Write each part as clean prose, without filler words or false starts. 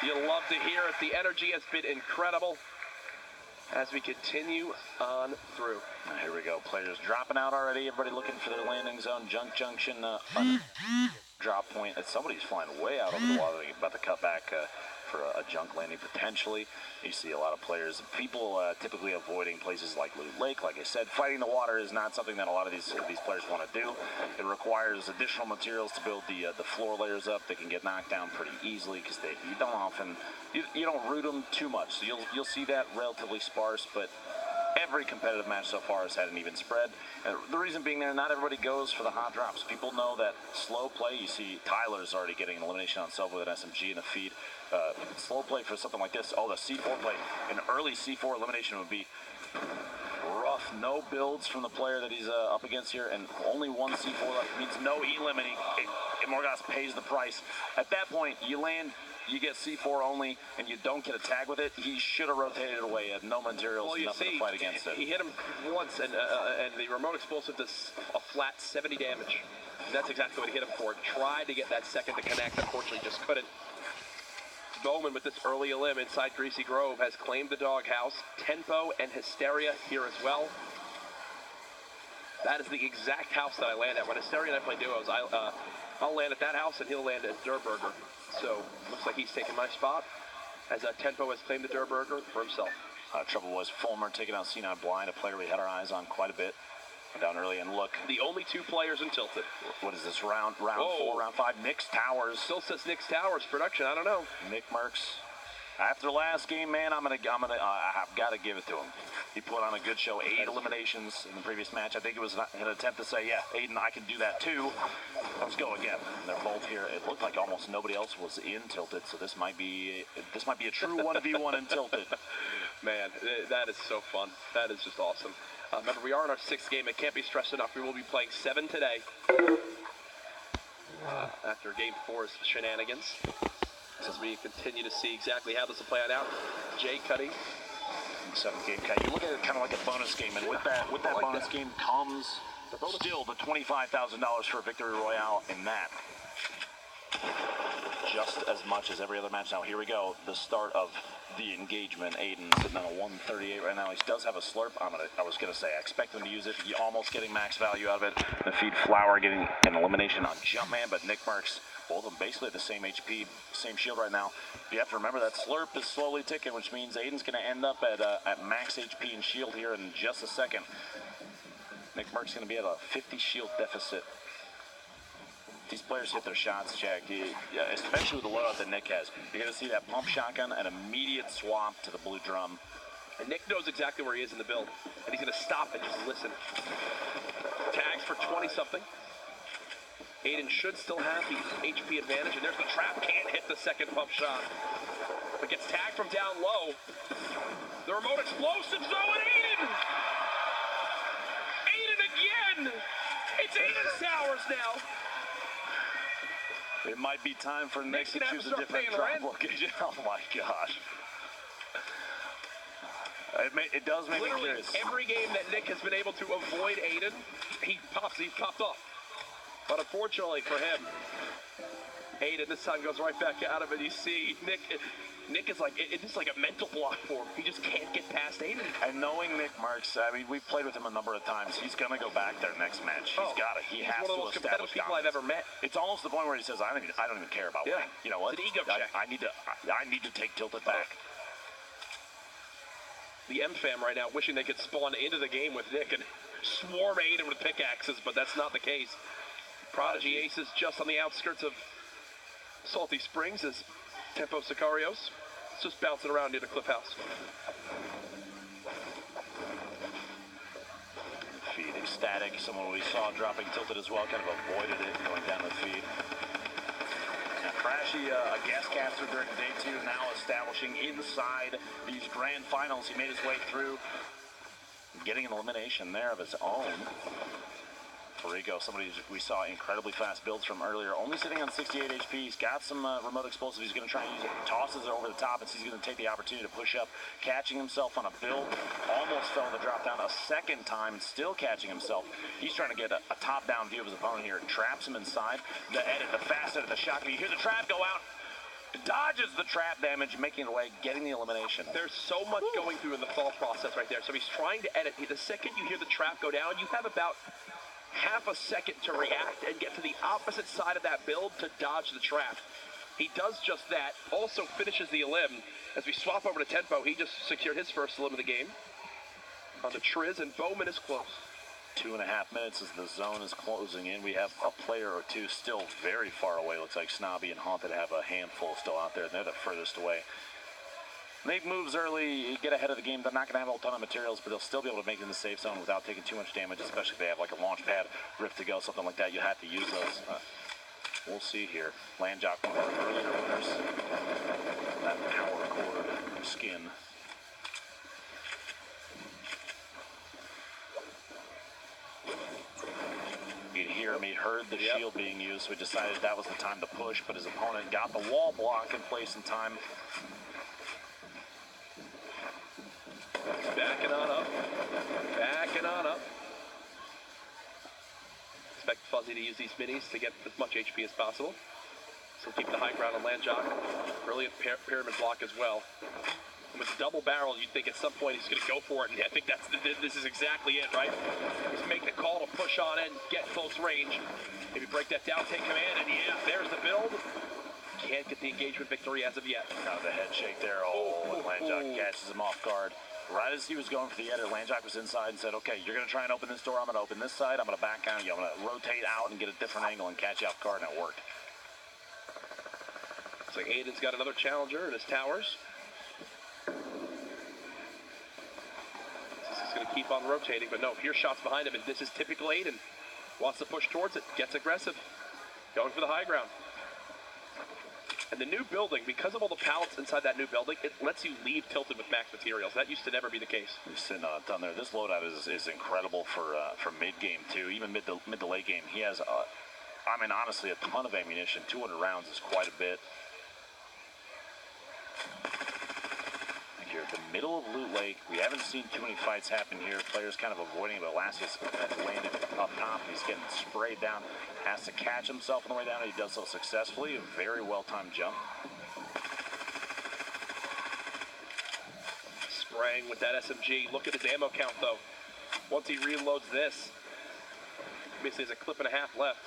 You'll love to hear it. The energy has been incredible as we continue on through. Here we go. Players dropping out already. Everybody looking for their landing zone. Junk junction. Drop point. Somebody's flying way out over the water. They're about to cut back for a junk landing potentially. You see a lot of players. People typically avoiding places like Loot Lake. Like I said, fighting the water is not something that a lot of these players want to do. It requires additional materials to build the floor layers up. They can get knocked down pretty easily because you don't often you don't root them too much. So you'll see that relatively sparse, but every competitive match so far has had an even spread. The reason being there, not everybody goes for the hot drops. People know that slow play, you see Tyler's already getting an elimination on himself with an SMG in the feed. Slow play for something like this. Oh, the C4 play. An early C4 elimination would be rough. No builds from the player that he's up against here, and only one C4 left. Means no eliminating. Morgas pays the price. At that point, you land, you get C4 only, and you don't get a tag with it. He should have rotated it away. He had no materials, nothing to fight against it. He hit him once, and the remote explosive does a flat 70 damage. That's exactly what he hit him for. Tried to get that second to connect, unfortunately just couldn't. Bowman with this early elim inside Greasy Grove has claimed the doghouse. Tempo and Hysteria here as well. That is the exact house that I land at. When Hysteria and I play duos, I'll land at that house and he'll land at Durburger. So looks like he's taking my spot as Tempo has claimed the Durburger for himself. Trouble was Fulmer taking out C9 Blind, a player we had our eyes on quite a bit. Down early, and look, the only two players in Tilted. What is this, round 4, round 5? Nick's Towers. Still says Nick's Towers production. I don't know. Nick Merckx. After last game, man, I've got to give it to him. He put on a good show. 8 eliminations in the previous match. I think it was an attempt to say, yeah, Aiden, I can do that too. Let's go again. They're both here. It looked like almost nobody else was in Tilted, so this might be a true 1v1 in Tilted. Man, that is so fun. That is just awesome. Remember, we are in our 6th game. It can't be stressed enough. We will be playing 7 today after Game 4's shenanigans. As we continue to see exactly how this will play out. Jay Cuddy. 7th game. You look at it kind of like a bonus game, and with that bonus game comes still the $25,000 for a victory royale in that. Just as much as every other match. Now here we go. The start of the engagement. Aiden sitting on a 138 right now. He does have a slurp. I was gonna say I expect him to use it. He almost getting max value out of it. The feed Flower getting an elimination on Jumpman, but Nick Merckx, both of them basically at the same HP, same shield right now. You have to remember that slurp is slowly ticking, which means Aiden's gonna end up at max HP and shield here in just a second. Nick Merckx gonna be at a 50 shield deficit. These players hit their shots, Jack, especially with the loadout that Nick has. You're going to see that pump shotgun, an immediate swap to the blue drum. And Nick knows exactly where he is in the build, and he's going to stop and just listen. Tags for 20-something. Aiden should still have the HP advantage, and there's the trap. Can't hit the second pump shot. But gets tagged from down low. The remote explosives, though, and Aiden! Aiden again! It's Aiden's Towers now. It might be time for Nick to choose a different drop location. Oh my gosh. It does make me curious. Every game that Nick has been able to avoid Aiden, he's popped off. But unfortunately for him, Aiden this time goes right back out of it. You see Nick is like, it's just like a mental block for him. He just can't get past Aiden. And knowing Nick Merckx, I mean, we've played with him a number of times. He's going to go back there next match. He's got it. He has to establish dominance. He's one of the most competitive people I've ever met. It's almost the point where he says, I don't even care about winning. You know what? It's an ego check. I need to take Tilted back. The M-Fam right now wishing they could spawn into the game with Nick and swarm Aiden with pickaxes, but that's not the case. Prodigy Aces just on the outskirts of Salty Springs as Tempo Sicarios. It's just bouncing around near the Cliff House. Feed ecstatic. Someone we saw dropping Tilted as well, kind of avoided it going down the feed. Now, Crashy, a guest caster during day 2, now establishing inside these grand finals. He made his way through, getting an elimination there of his own. Rico, somebody we saw incredibly fast builds from earlier, only sitting on 68 HP. He's got some remote explosive. He's going to try and use it. Tosses it over the top, and he's going to take the opportunity to push up, catching himself on a build. Almost fell to drop down a second time, and still catching himself. He's trying to get a top-down view of his opponent here. Traps him inside. The edit, the fast edit, the shotgun. You hear the trap go out. Dodges the trap damage, making it away, getting the elimination. There's so much going through in the thought process right there. So he's trying to edit. The second you hear the trap go down, you have about half a second to react and get to the opposite side of that build to dodge the trap. He does just that, also finishes the elim. As we swap over to Tempo, he just secured his first elim of the game. On the Triz, and Bowman is close. 2.5 minutes as the zone is closing in. We have a player or two still very far away. Looks like Snobby and Haunted have a handful still out there, and they're the furthest away. Make moves early, get ahead of the game. They're not going to have a ton of materials, but they'll still be able to make it in the safe zone without taking too much damage, especially if they have like a launch pad, rift to go, something like that. You have to use those. We'll see here. Landjock, one of our earlier winners. That power cord skin. He'd hear him, he'd heard the shield being used, so he decided that was the time to push, but his opponent got the wall block in place in time. Backing on up. Backing on up. Expect Fuzzy to use these minis to get as much HP as possible. So keep the high ground on Landjock. Brilliant pyramid block as well. And with double barrel, you'd think at some point he's going to go for it, and I think this is exactly it, right? He's making a call to push on in, get close range. Maybe break that down, take command, and yeah, there's the build. Can't get the engagement victory as of yet. Now the head shake there, and Landjock catches him off guard. Right as he was going for the edit, Landjock was inside and said, okay, you're going to try and open this door, I'm going to open this side, I'm going to back on you, I'm going to rotate out and get a different angle and catch you off guard, and it worked. Looks like Aiden's got another challenger in his towers. This is going to keep on rotating, but no, here's shots behind him, and this is typical Aiden. Wants to push towards it, gets aggressive, going for the high ground. And the new building, because of all the pallets inside that new building, it lets you leave tilted with max materials. That used to never be the case. He's sitting down there. This loadout is incredible for mid-game, too. Even mid to late game. He has, I mean, honestly, a ton of ammunition. 200 rounds is quite a bit. Here at the middle of Loot Lake, we haven't seen too many fights happen here. Players kind of avoiding, but Elastius landed up top. He's getting sprayed down. Has to catch himself on the way down, and he does so successfully. A very well-timed jump. Spraying with that SMG. Look at his ammo count, though. Once he reloads this, basically there's a clip and a half left.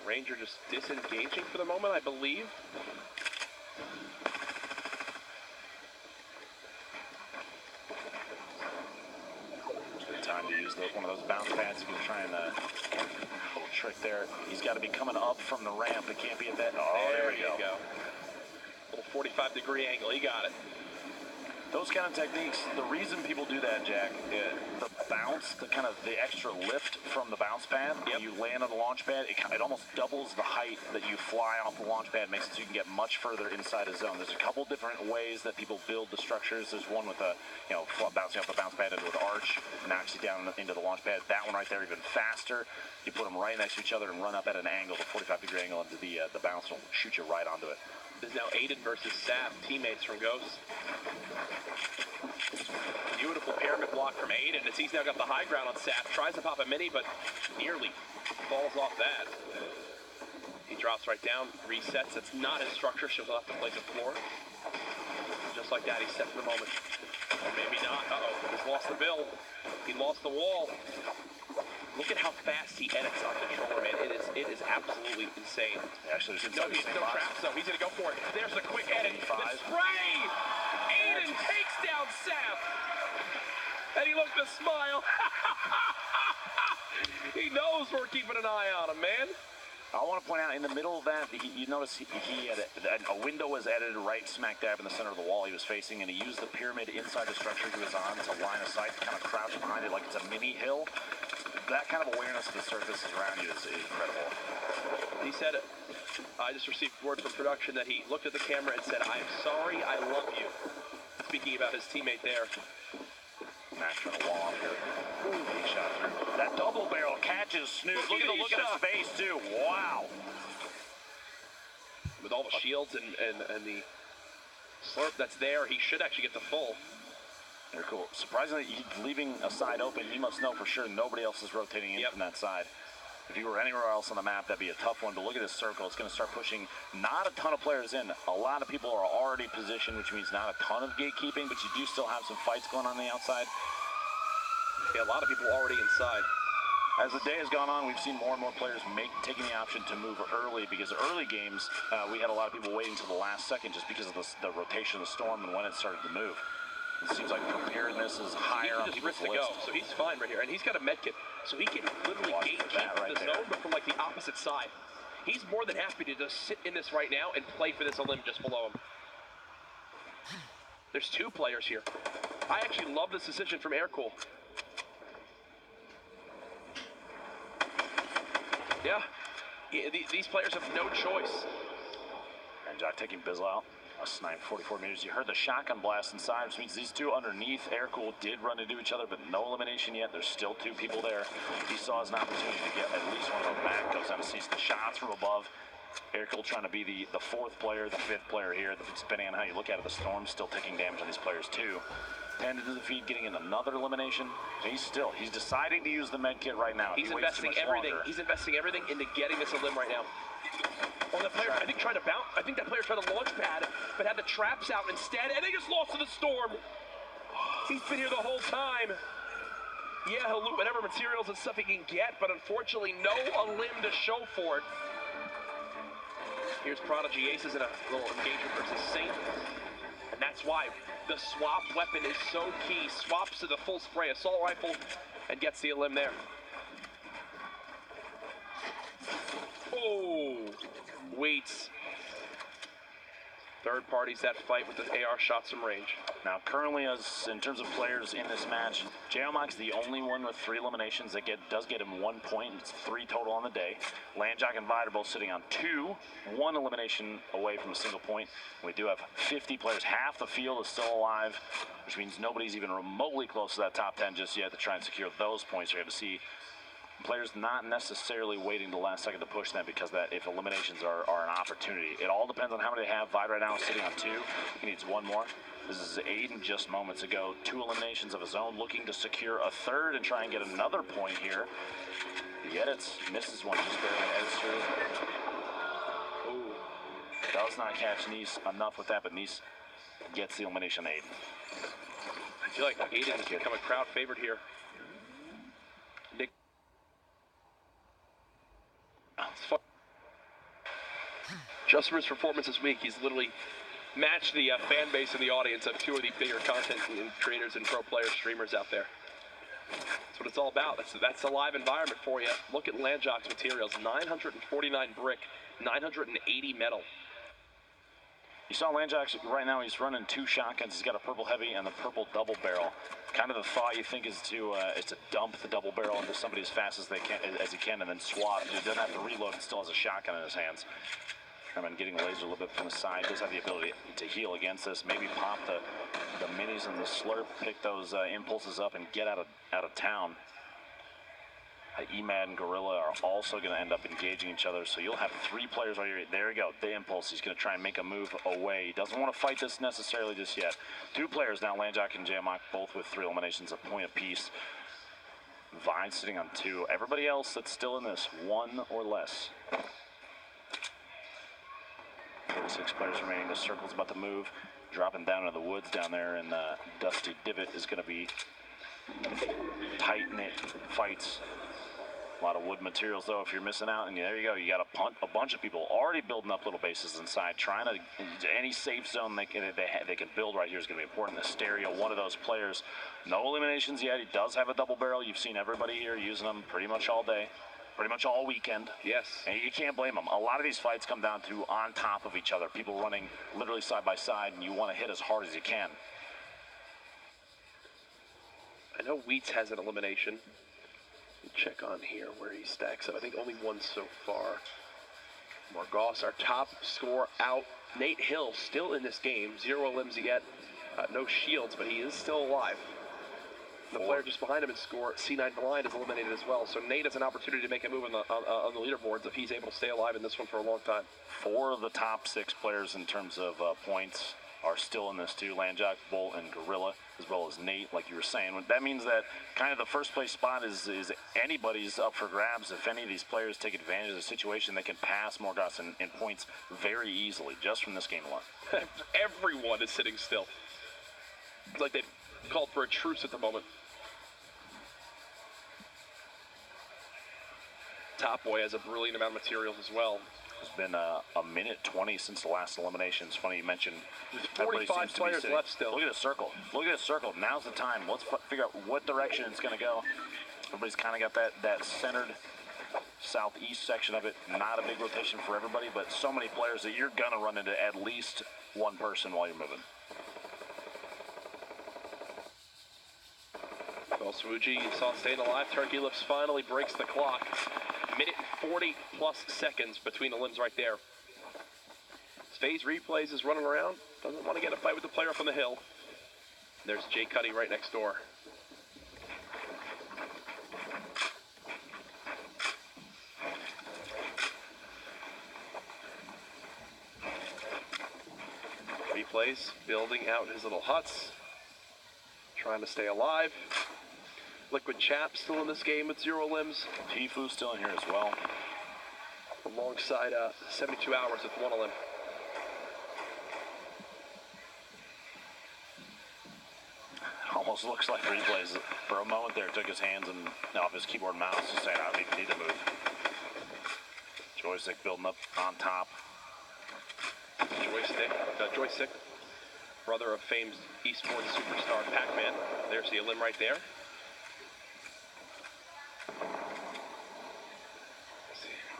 Ranger just disengaging for the moment, I believe. Time to use one of those bounce pads. You can try and little trick there. He's got to be coming up from the ramp. It can't be at that. Oh, there we go. Little 45-degree angle. He got it. Those kind of techniques, the reason people do that, Jack, the bounce, the extra lift from the bounce pad, when you land on the launch pad, it almost doubles the height that you fly off the launch pad, makes it so you can get much further inside a zone. There's a couple different ways that people build the structures. There's one with a, bouncing off the bounce pad into an arch, knocks you down into the launch pad. That one right there, even faster. You put them right next to each other and run up at an angle, the 45-degree angle, into the bounce will shoot you right onto it. This is now Aiden versus Sap, teammates from Ghost. Beautiful pyramid block from Aiden as he's now got the high ground on Sap. Tries to pop a mini, but nearly falls off that. He drops right down, resets. It's not his structure, so he'll have to place a floor. Just like that, he's set for the moment. Or maybe not. Uh-oh, he's lost the build. He lost the wall. Look at how fast he edits on controller, man. It is absolutely insane. Actually, he's still trapped, so he's going to go for it. There's a quick edit. The spray! Aiden takes down Sap. And he looks to smile. He knows we're keeping an eye on him, man. I want to point out, in the middle of that, you notice he had a window was edited right smack dab in the center of the wall he was facing, and he used the pyramid inside the structure he was on to line of sight, kind of crouch behind it like it's a mini hill. That kind of awareness of the surfaces around you is incredible. He said, I just received word from production that he looked at the camera and said, I'm sorry, I love you. Speaking about his teammate there. Max trying to wall off here. Ooh, he shot through. That double barrel catches Snooze. Look at his face, too. Wow. With all the shields and the slurp that's there, he should actually get the full. They're cool. Surprisingly, he's leaving a side open. He must know for sure nobody else is rotating in from that side. If you were anywhere else on the map, that'd be a tough one. But look at this circle. It's going to start pushing not a ton of players in. A lot of people are already positioned, which means not a ton of gatekeeping, but you do still have some fights going on the outside. Yeah, a lot of people already inside. As the day has gone on, we've seen more and more players taking the option to move early, because early games, we had a lot of people waiting till the last second just because of the rotation of the storm and when it started to move. It seems like preparedness is higher on people's list. Go, so he's fine right here, and he's got a med kit, so he can literally gatekeep the zone, but from like the opposite side. He's more than happy to just sit in this right now and play for this limb just below him. There's 2 players here. I actually love this decision from Aircool. Yeah, these players have no choice. And Jack taking Bizzle out. A snipe 44 meters. You heard the shotgun blast inside, which means these 2 underneath. Aircool did run into each other, but no elimination yet. There's still 2 people there. He saw as an opportunity to get at least one of them back. Goes down and sees the shots from above. Aircool trying to be the 4th player, the 5th player here. Depending on how you look at it, the Storm's still taking damage on these players too. Tended to the feed, getting in another elimination. He's deciding to use the med kit right now. He's investing everything. He's investing everything into getting this a limb right now. Well, that player, I think, tried to bounce. I think that player tried to launch pad, but had the traps out instead, and they just lost to the storm. He's been here the whole time. Yeah, he'll loot whatever materials and stuff he can get, but unfortunately, no limb to show for it. Here's Prodigy. Ace is in a little engagement versus Saint, and that's why the swap weapon is so key. Swaps to the full spray assault rifle and gets the limb there. Oh, waits. Third parties that fight with the AR shots from range. Now, currently, as in terms of players in this match, J-Omac's the only one with 3 eliminations that does get him 1 point. It's 3 total on the day. Landjack and Vider both sitting on 2, 1 elimination away from a single point. We do have 50 players. Half the field is still alive, which means nobody's even remotely close to that top 10 just yet to try and secure those points. You're going to see players not necessarily waiting the last second to push them, because that if eliminations are an opportunity. It all depends on how many they have. Vide right now is sitting on 2. He needs 1 more. This is Aiden just moments ago. 2 eliminations of his own, looking to secure a 3rd and try and get another point here. He edits, misses one, just barely edits through. Ooh. Does not catch Nice enough with that, but Nice gets the elimination Aiden. I feel like Aiden has become a crowd favorite here. Nick. It's fun. Just from his performance this week, he's literally matched the fan base and the audience of 2 of the bigger content creators and pro player streamers out there. That's what it's all about. That's a live environment for you. Look at Landjock's materials: 949 brick, 980 metal. You saw Landjack right now. He's running 2 shotguns. He's got a purple heavy and the purple double barrel. Kind of the thought you think is to dump the double barrel into somebody as fast as he can, and then swap. He doesn't have to reload and still has a shotgun in his hands. Sherman getting a laser a little bit from the side. Does have the ability to heal against this. Maybe pop the minis and the slurp, pick those impulses up, and get out of town. Emad and Gorilla are also going to end up engaging each other, so you'll have 3 players right here. There you go, the impulse. He's going to try and make a move away. He doesn't want to fight this necessarily just yet. 2 players now, Landjack and J-Omac, both with 3 eliminations, a point apiece. Vine sitting on 2. Everybody else that's still in this, 1 or less. 6 players remaining. The circle's about to move. Dropping down into the woods down there, and Dusty Divot is going to be tight-knit fights. A lot of wood materials, though, if you're missing out. And there you go. You got a bunch of people already building up little bases inside, trying to any safe zone they can build right here is going to be important. Asteria, one of those players. No eliminations yet. He does have a double barrel. You've seen everybody here using them pretty much all day, pretty much all weekend. Yes. And you can't blame them. A lot of these fights come down to on top of each other. People running literally side by side, and you want to hit as hard as you can. I know Wheats has an elimination. Check on here where he stacks up. I think only 1 so far. Morgoss, our top scorer, out. Nate Hill still in this game. 0 limbs yet. No shields, but he is still alive. The player just behind him in score, C9 Blind, is eliminated as well. So Nate has an opportunity to make a move on the leaderboards if he's able to stay alive in this one for a long time. 4 of the top 6 players in terms of points are still in this too. Landjack, Bolt, and Gorilla. as well as Nate, like you were saying. That means that kind of the first place spot is anybody's up for grabs. If any of these players take advantage of the situation, they can pass Morgas in points very easily just from this game alone. Everyone is sitting still. It's like they've called for a truce at the moment. Top Boy has a brilliant amount of materials as well. It's been a minute 20 since the last elimination. It's funny you mentioned 45 players left still. Look at the circle. Look at the circle. Now's the time. Let's figure out what direction it's going to go. Everybody's kind of got that centered southeast section of it. Not a big rotation for everybody, but so many players that you're going to run into at least one person while you're moving. Well, Swooji, you saw staying alive. Turkey Lips finally breaks the clock. Minute 40 plus seconds between the limbs right there. Phase replays is running around. Doesn't want to get a fight with the player up on the hill. There's Jay Cuddy right next door. Replays, building out his little huts. Trying to stay alive. Liquid Chap still in this game with 0 limbs. Tifu still in here as well. Alongside 72 hours with 1 limb. Almost looks like replays. For a moment there, took his hands and off his keyboard and mouse to say, I don't even need to move. Joystick building up on top. Joystick, brother of famed esports superstar Pac-Man. There's the limb right there.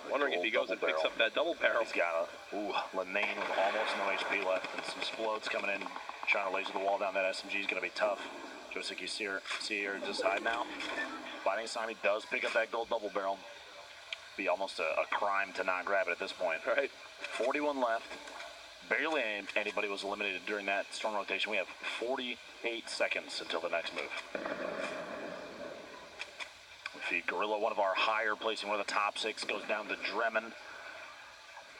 Wondering if he goes and picks up that double barrel. He's got a Lenane with almost no HP left and some explodes coming in, trying to laser the wall down. That SMG is going to be tough. Joystick, you see her just hide now. Fighting Simon does pick up that gold double barrel. Be almost a crime to not grab it at this point. Right. 41 left. Barely anybody was eliminated during that storm rotation. We have 48 seconds until the next move. Gorilla, one of our higher placing, one of the top 6, goes down to Dremen.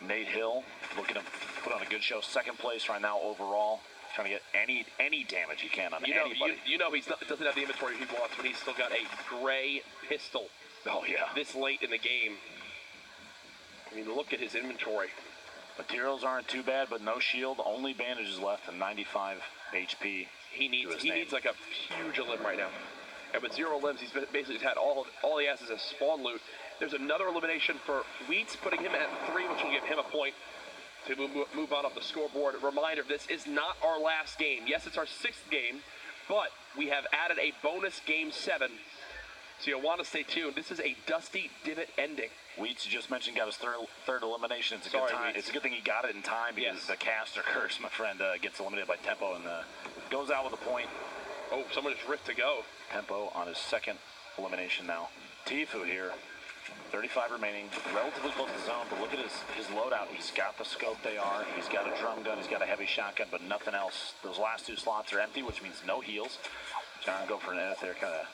Nate Hill looking to put on a good show. 2nd place right now overall. Trying to get any damage he can on anybody. You know he doesn't have the inventory he wants, but he's still got a gray pistol. Oh, yeah. This late in the game. I mean, look at his inventory. Materials aren't too bad, but no shield. Only bandages left and 95 HP. He needs like a huge limb right now. And with 0 limbs, he's basically had all he has is a spawn loot. There's another elimination for Wheats, putting him at 3, which will give him a point to move on up the scoreboard. Reminder, this is not our last game. Yes, it's our 6th game, but we have added a bonus game 7. So you'll want to stay tuned. This is a Dusty Divot ending. Wheats, you just mentioned, got his third elimination. It's a good time. It's a good thing he got it in time because the caster curse, my friend, gets eliminated by Tempo and goes out with a point. Oh, someone just ripped to go. Tempo on his 2nd elimination now. Tifu here, 35 remaining, relatively close to the zone, but look at his loadout. He's got the scope AR, he's got a drum gun, he's got a heavy shotgun, but nothing else. Those last 2 slots are empty, which means no heals. Trying to go for an edit there, kind of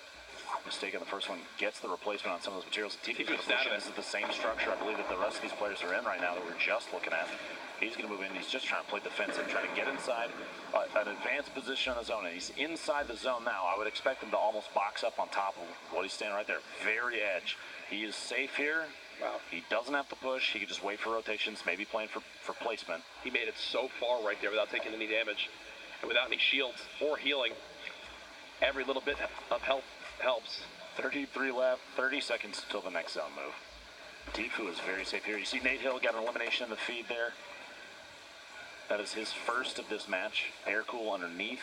mistake on the first one. Gets the replacement on some of those materials. Tifu's going to push in. This is the same structure, I believe, that the rest of these players are in right now that we're just looking at. He's going to move in. He's just trying to play defensive, trying to get inside an advanced position on the zone. And he's inside the zone now. I would expect him to almost box up on top of what he's standing right there. Very edge. He is safe here. Wow. He doesn't have to push. He can just wait for rotations, maybe playing for placement. He made it so far right there without taking any damage and without any shields or healing. Every little bit of help helps. 33 left, 30 seconds until the next zone move. Tifu is very safe here. You see Nate Hill got an elimination in the feed there. That is his first of this match. Air cool underneath.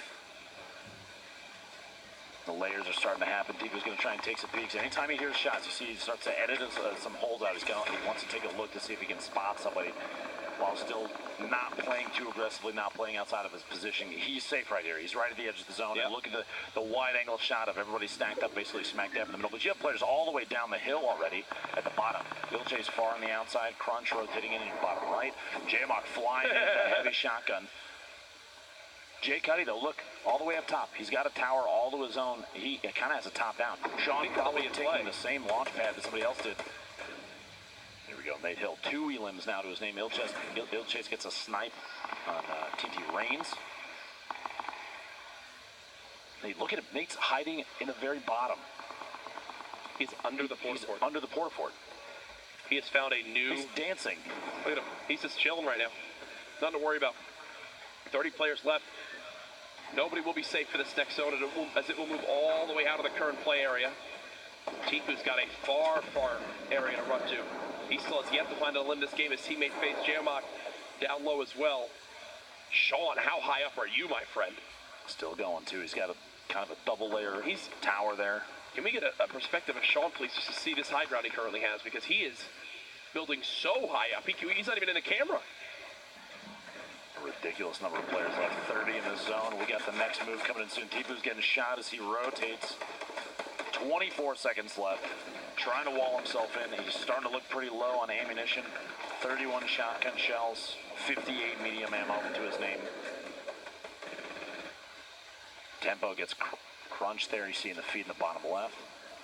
The layers are starting to happen. Tifu's going to try and take some peeks. Anytime he hears shots, you see he starts to edit some holes out. He wants to take a look to see if he can spot somebody while still not playing too aggressively, not playing outside of his position. He's safe right here. He's right at the edge of the zone. Yeah. And look at the wide angle shot of everybody stacked up, basically smack dab in the middle. But you have players all the way down the hill already at the bottom. Ilchay's far on the outside. Crunch rotating in your bottom right. J-Mock flying in with a heavy shotgun. Jay Cuddy, though, look, all the way up top. He's got a tower all to his own. He kind of has a top down. Sean probably taking the same launch pad that somebody else did. Here we go, Nate Hill. 2 elims now to his name. Ilchase gets a snipe on TT Reigns. Hey, look at him. Nate's hiding in the very bottom. He's under the porta fort. Under the porta fort. He has found a new... He's dancing. Look at him. He's just chilling right now. Nothing to worry about. 30 players left. Nobody will be safe for this next zone as it will move all the way out of the current play area. Tifu's got a far, far area to run to. He still has yet to find a limb this game. His teammate FaZe Jamok down low as well. Sean, how high up are you, my friend? Still going, too. He's got a kind of a double layer tower there. Can we get a perspective of Sean, please, just to see this high ground he currently has? Because he is building so high up. He's not even in the camera. A ridiculous number of players left. 30 in this zone. We got the next move coming in soon. Tifu's getting shot as he rotates. 24 seconds left. Trying to wall himself in. He's starting to look pretty low on ammunition. 31 shotgun shells. 58 medium ammo to his name. Tempo gets crunched there. You see in the feed in the bottom left.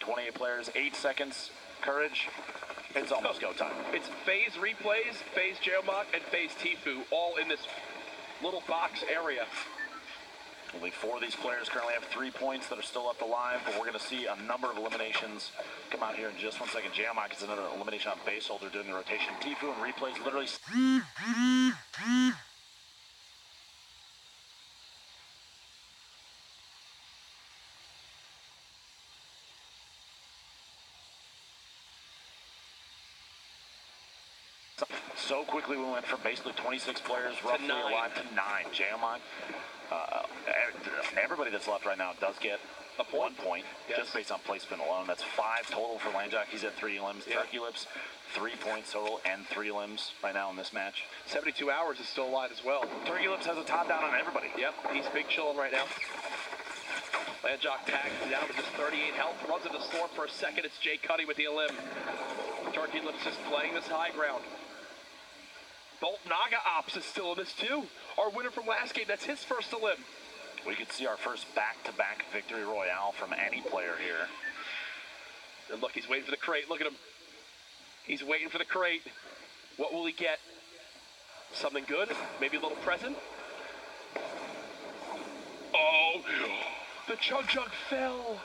28 players, 8 seconds. Courage. It's almost go time. It's FaZe replays, FaZe Jamok, and FaZe Tifu all in this little box area. Only 4 of these players currently have 3 points that are still left alive, but we're going to see a number of eliminations come out here in just 1 second. Jamok is another elimination on base holder doing the rotation. Tifu and replays literally... So quickly we went from basically 26 players roughly alive to 9. Jamok, everybody that's left right now does get a 1 point, just based on placement alone. That's 5 total for Landjock. He's at 3 limbs. Turkey Lips, 3 points total and 3 limbs right now in this match. 72 hours is still alive as well. Turkey Lips has a top down on everybody. Yep, he's big chilling right now. Landjock tags down to just 38 health, runs into Storm for a second. It's Jay Cuddy with the elim. Turkey Lips just playing this high ground. Bolt Naga Ops is still in this too. Our winner from last game, that's his first elim. We could see our first back-to-back victory royale from any player here. And look, he's waiting for the crate. Look at him. He's waiting for the crate. What will he get? Something good? Maybe a little present? Oh, the Chug Jug fell.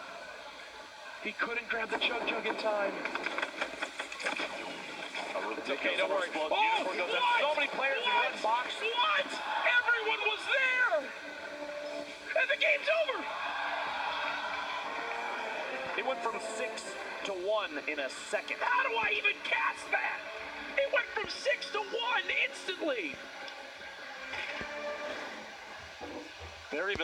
He couldn't grab the Chug Jug in time. It's okay, don't worry. Oh, what? So many players in one box. What? Everyone was there! And the game's over! It went from 6 to 1 in a second. How do I even cast that? It went from 6 to 1 instantly! They're even